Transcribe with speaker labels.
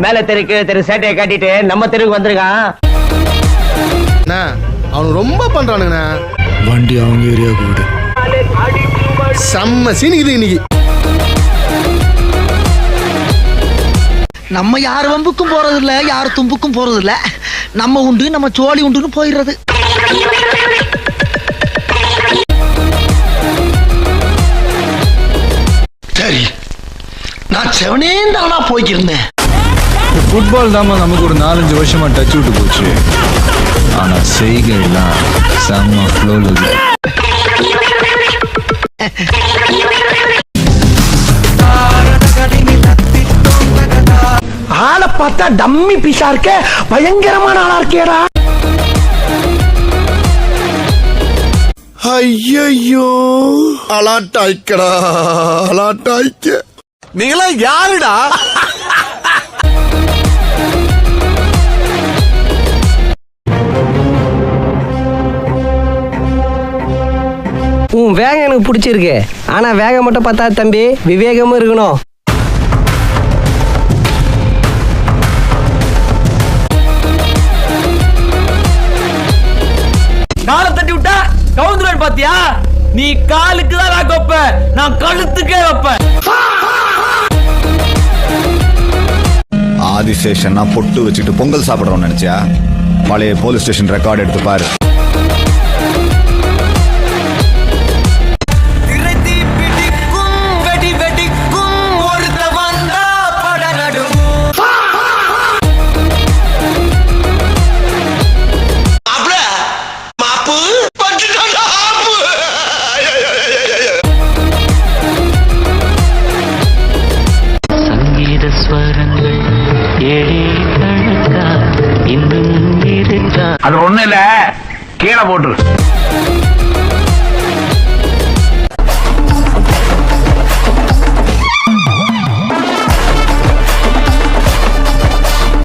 Speaker 1: மேல தெரு சேட்டையை காட்டிட்டு நம்ம தெருவுக்கு வந்திருக்கான்.
Speaker 2: அவனு ரொம்ப பண்றானுங்கண்ணா.
Speaker 3: வண்டி அவங்க ஏரியாவுக்கு விடு.
Speaker 2: செம்ம சீனிக்குது இன்னைக்கு.
Speaker 4: நம்ம யார் வம்புக்கும் போறது இல்ல, யார் தும்புக்கும் போறது இல்ல. நம்ம உண்டு, நம்ம சோழி உண்டுன்னு போயிடுறது. சரி, நான் செவனேந்தானா போய்க்கிருந்தேன்.
Speaker 3: ஃபுட்பால் தாம நமக்கு ஒரு 4-5 வருஷமா டச் விட்டு போச்சு. ஆனா செய்கைலாம் செம்ம ஃப்ளோல இருக்கு.
Speaker 4: ஆளை பார்த்தா டம்மி பீஸா இருக்க, பயங்கரமான ஆளா இருக்கேடா.
Speaker 2: ஐயோ அலாட்டாய்க்கடா, அலாட்டாய்க்க. நீங்களா யாருடா?
Speaker 1: உன் வேகம் எனக்கு பிடிச்சிருக்கு. ஆனா வேகம் மட்டும் பார்த்தா தம்பி, விவேகமும் இருக்கணும். காலை தட்டி விட்டா கவுந்துருவேன் பாத்தியா? நீ காலுக்கு தான் நான் வைப்பேன், நான் கழுத்துக்கே வைப்பேன்.
Speaker 5: ஆதிசேஷன் நான் பொட்டு வச்சுட்டு பொங்கல் சாப்பிடுறோம்னு நினைச்சியா? பழைய போலீஸ் ஸ்டேஷன் ரெக்கார்டு எடுத்து பாரு.
Speaker 6: அது ஒண்ணு இல்ல, கீழே போட்டு